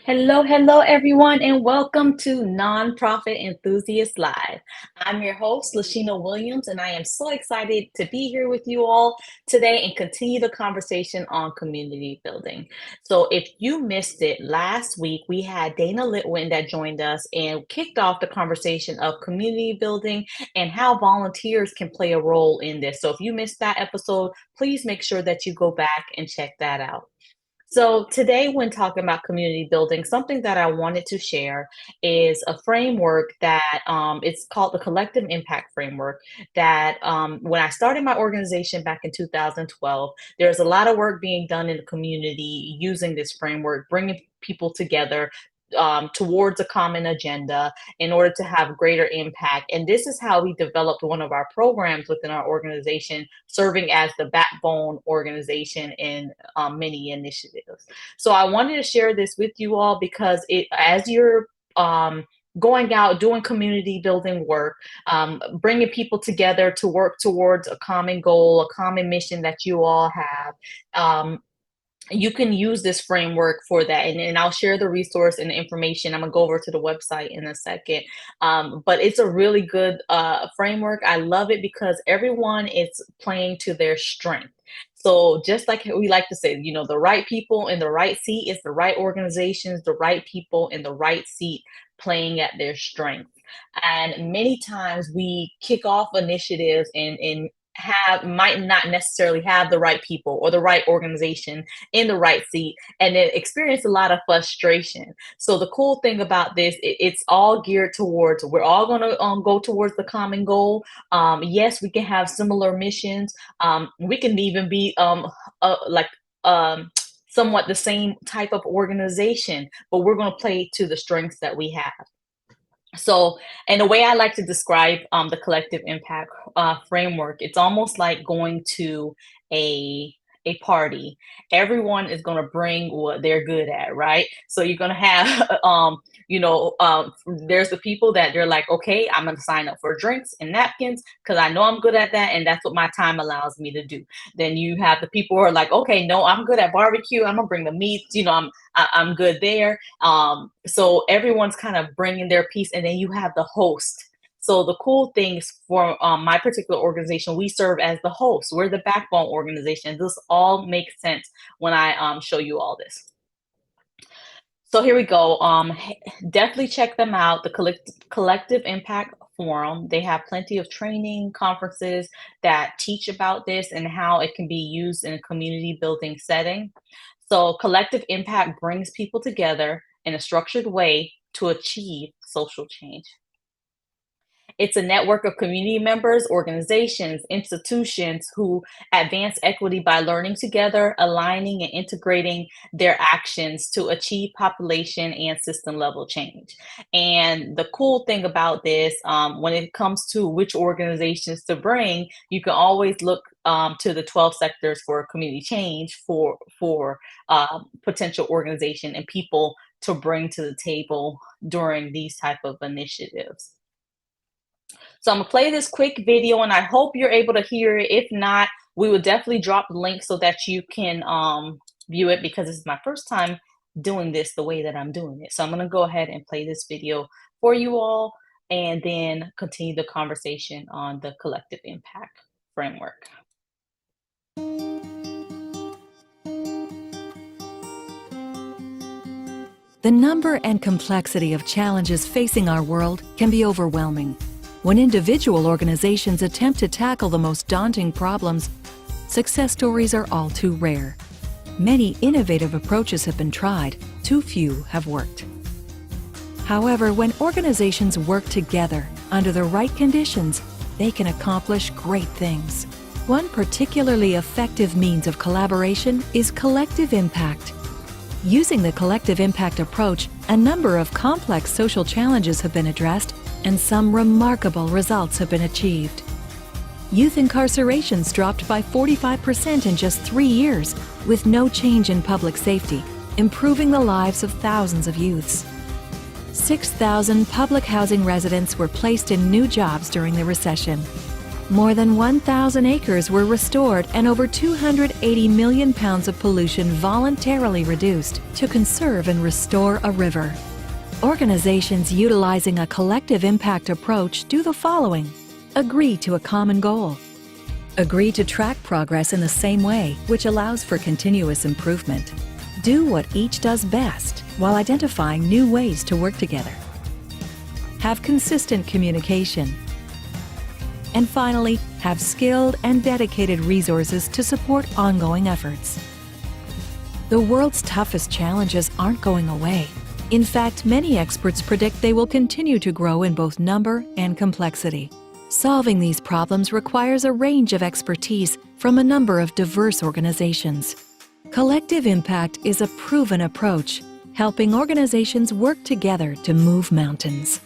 Hello, everyone, and welcome to Nonprofit Enthusiast Live. I'm your host, Lashina Williams, and I am so excited to be here with you all today and continue the conversation on community building. So, if you missed it, last week we had Dana Litwin that joined us and kicked off the conversation of community building and how volunteers can play a role in this. So, if you missed that episode, please make sure that you go back and check that out. So, today, when talking about community building, something that I wanted to share is a framework that it's called the Collective Impact Framework. That when I started my organization back in 2012, there's a lot of work being done in the community using this framework, bringing people together towards a common agenda in order to have greater impact. And this is how we developed one of our programs within our organization, serving as the backbone organization in many initiatives. So I wanted to share this with you all because as you're going out doing community building work, bringing people together to work towards a common goal, a common mission that you all have. You can use this framework for that, and I'll share the resource and the information. I'm gonna go over to the website in a second, but it's a really good framework. I love it because everyone is playing to their strength. So just like we like to say, the right people in the right seat is the right organizations, the right people in the right seat playing at their strength. And many times we kick off initiatives and have might not necessarily have the right people or the right organization in the right seat, and then experience a lot of frustration. So the cool thing about this, it's all geared towards, we're all going to go towards the common goal. Yes, we can have similar missions. We can even be like somewhat the same type of organization, but we're going to play to the strengths that we have. So, and the way I like to describe the collective impact framework, it's almost like going to a a party. Everyone is going to bring what they're good at, right? So you're going to have, there's the people that they're like, okay, I'm going to sign up for drinks and napkins because I know I'm good at that, and that's what my time allows me to do. Then you have the people who are like, okay, no, I'm good at barbecue. I'm gonna bring the meats. I'm good there. So everyone's kind of bringing their piece, and then you have the host. So the cool things for my particular organization, we serve as the host. We're the backbone organization. This all makes sense when I show you all this. So here we go. Definitely check them out. The Collective Impact Forum. They have plenty of training conferences that teach about this and how it can be used in a community building setting. So collective impact brings people together in a structured way to achieve social change. It's a network of community members, organizations, institutions who advance equity by learning together, aligning, and integrating their actions to achieve population and system level change. And the cool thing about this, when it comes to which organizations to bring, you can always look to the 12 sectors for community change for potential organization and people to bring to the table during these type of initiatives. So I'm gonna play this quick video and I hope you're able to hear it. If not, we will definitely drop the link so that you can view it because this is my first time doing this the way that I'm doing it. So I'm gonna go ahead and play this video for you all and then continue the conversation on the collective impact framework. The number and complexity of challenges facing our world can be overwhelming. When individual organizations attempt to tackle the most daunting problems, success stories are all too rare. Many innovative approaches have been tried, too few have worked. However, when organizations work together under the right conditions, they can accomplish great things. One particularly effective means of collaboration is collective impact. Using the collective impact approach, a number of complex social challenges have been addressed and some remarkable results have been achieved. Youth incarcerations dropped by 45% in just 3 years, with no change in public safety, improving the lives of thousands of youths. 6,000 public housing residents were placed in new jobs during the recession. More than 1,000 acres were restored and over 280 million pounds of pollution voluntarily reduced to conserve and restore a river. Organizations utilizing a collective impact approach do the following: agree to a common goal, agree to track progress in the same way, which allows for continuous improvement, do what each does best while identifying new ways to work together, have consistent communication, and finally, have skilled and dedicated resources to support ongoing efforts. The world's toughest challenges aren't going away. In fact, many experts predict they will continue to grow in both number and complexity. Solving these problems requires a range of expertise from a number of diverse organizations. Collective impact is a proven approach, helping organizations work together to move mountains.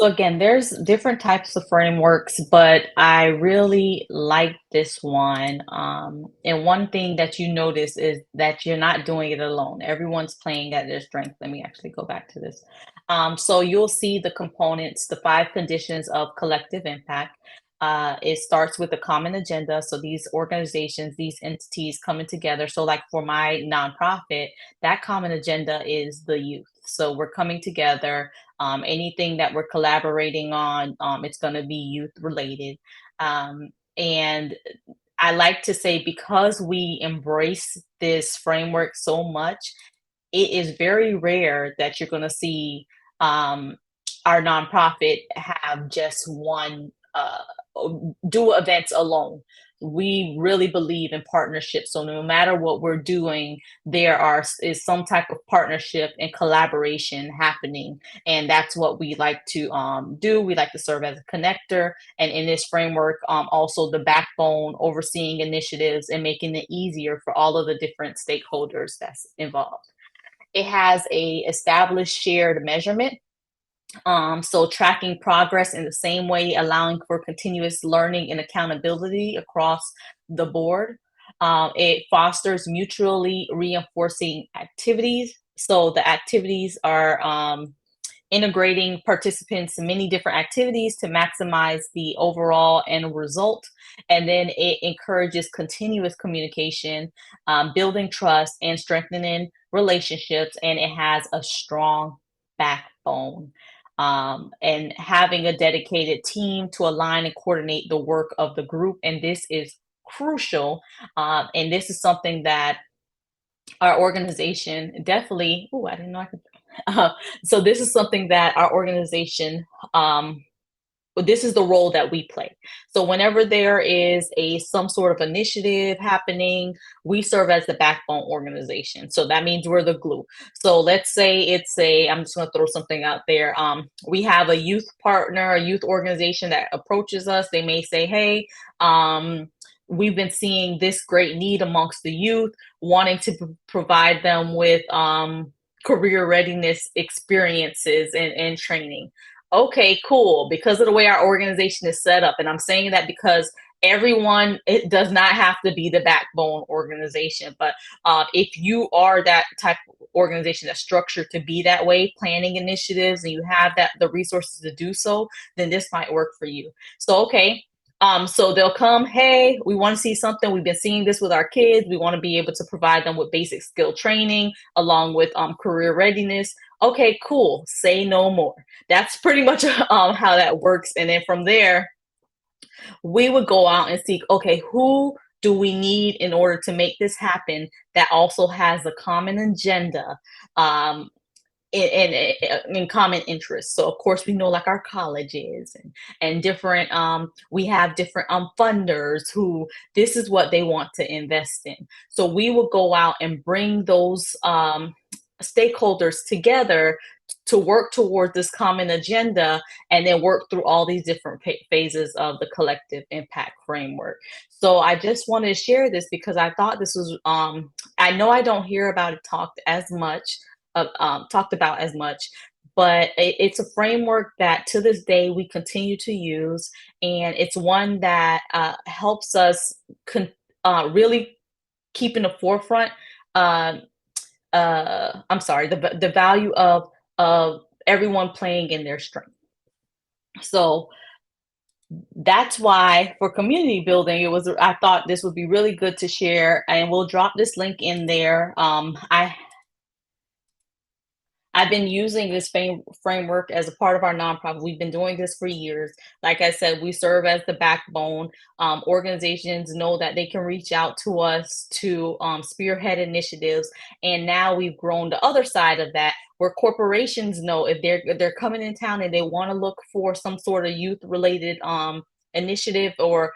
So again, there's different types of frameworks, but I really like this one. And one thing that you notice is that you're not doing it alone. Everyone's playing at their strength. Let me actually go back to this. So you'll see the components, the five conditions of collective impact. It starts with a common agenda. So these organizations, these entities coming together. So, like for my nonprofit, that common agenda is the youth. So we're coming together, anything that we're collaborating on, it's going to be youth related. And I like to say, because we embrace this framework so much, it is very rare that you're going to see um, our nonprofit have just one do events alone. We really believe in partnership. So no matter what we're doing, is some type of partnership and collaboration happening, and that's what we like to do. We like to serve as a connector, and in this framework, also the backbone, overseeing initiatives and making it easier for all of the different stakeholders that's involved. It has a established shared measurement, so tracking progress in the same way, allowing for continuous learning and accountability across the board. It fosters mutually reinforcing activities. So the activities are integrating participants in many different activities to maximize the overall end result. And then it encourages continuous communication, building trust, and strengthening relationships. And it has a strong backbone. And having a dedicated team to align and coordinate the work of the group. And this is crucial. And this is something that our organization definitely, oh, I didn't know I could. Uh, so this is something that our organization, this is the role that we play. So whenever there is some sort of initiative happening, we serve as the backbone organization. So that means we're the glue. So let's say I'm just going to throw something out there. We have a youth partner, a youth organization that approaches us. They may say, hey, we've been seeing this great need amongst the youth, wanting to provide them with career readiness experiences and training. Okay, cool. Because of the way our organization is set up, and I'm saying that because everyone, it does not have to be the backbone organization, but if you are that type of organization that's structured to be that way, planning initiatives, and you have the resources to do so, then this might work for you. So okay, so they'll come, hey, we want to see something. We've been seeing this with our kids. We want to be able to provide them with basic skill training along with career readiness. Okay, cool. Say no more. That's pretty much how that works. And then from there, we would go out and seek, okay, who do we need in order to make this happen that also has a common agenda, um, in common interests. So of course we know like our colleges and different we have different funders who this is what they want to invest in. So we will go out and bring those stakeholders together to work toward this common agenda, and then work through all these different phases of the collective impact framework. So I just wanted to share this because I thought this was I know I don't hear about it talked about as much, but it's a framework that to this day we continue to use, and it's one that helps us really keep in the forefront um, I'm sorry, the value of everyone playing in their strength. So that's why for community building, I thought this would be really good to share, and we'll drop this link in there. I've been using this framework as a part of our nonprofit. We've been doing this for years. Like I said, we serve as the backbone. Organizations know that they can reach out to us to spearhead initiatives, and now we've grown the other side of that, where corporations know if they're coming in town and they want to look for some sort of youth related initiative or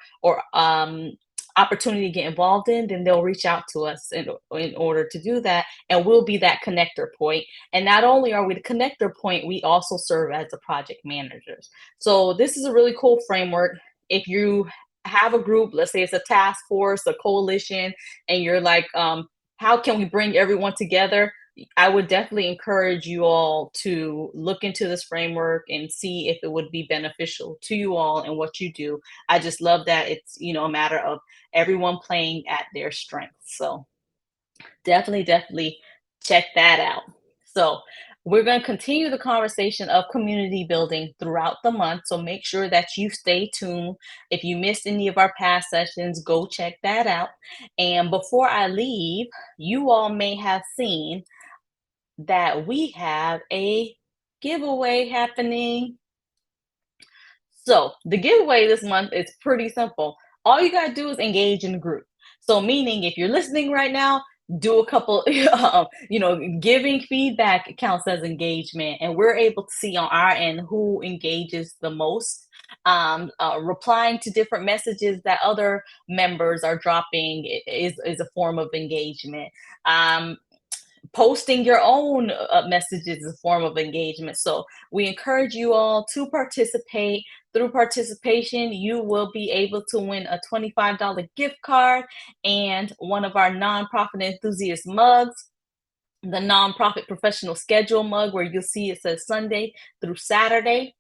opportunity to get involved in, then they'll reach out to us in order to do that, and we'll be that connector point. And not only are we the connector point, we also serve as the project managers. So this is a really cool framework. If you have a group, let's say it's a task force, a coalition, and you're like, how can we bring everyone together? I would definitely encourage you all to look into this framework and see if it would be beneficial to you all and what you do. I just love that it's, a matter of everyone playing at their strengths. So definitely check that out. So, we're going to continue the conversation of community building throughout the month. So, make sure that you stay tuned. If you missed any of our past sessions, go check that out. And before I leave, you all may have seen that we have a giveaway happening. So, the giveaway this month is pretty simple. All you got to do is engage in the group. So, meaning if you're listening right now, do a couple, giving feedback counts as engagement, and we're able to see on our end who engages the most. Replying to different messages that other members are dropping is a form of engagement. Um, Posting your own messages is a form of engagement. So we encourage you all to participate. Through participation, you will be able to win a $25 gift card and one of our nonprofit enthusiast mugs, the nonprofit professional schedule mug, where you'll see it says Sunday through Saturday.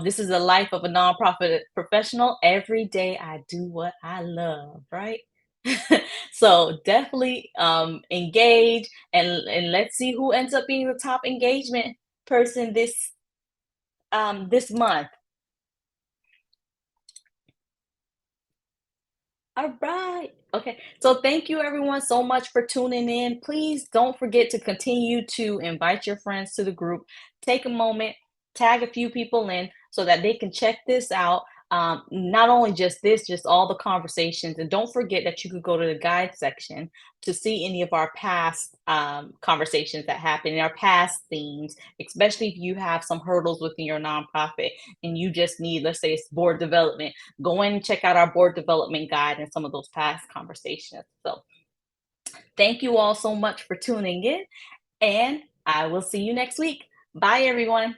This is the life of a nonprofit professional. Every day I do what I love, right? So definitely engage, and let's see who ends up being the top engagement person this month. All right. Okay. So thank you everyone so much for tuning in. Please don't forget to continue to invite your friends to the group. Take a moment, tag a few people in so that they can check this out. Not only just this, just all the conversations. And don't forget that you could go to the guide section to see any of our past conversations that happen in our past themes, especially if you have some hurdles within your nonprofit and you just need, let's say it's board development, go in and check out our board development guide and some of those past conversations. So thank you all so much for tuning in, and I will see you next week. Bye, everyone.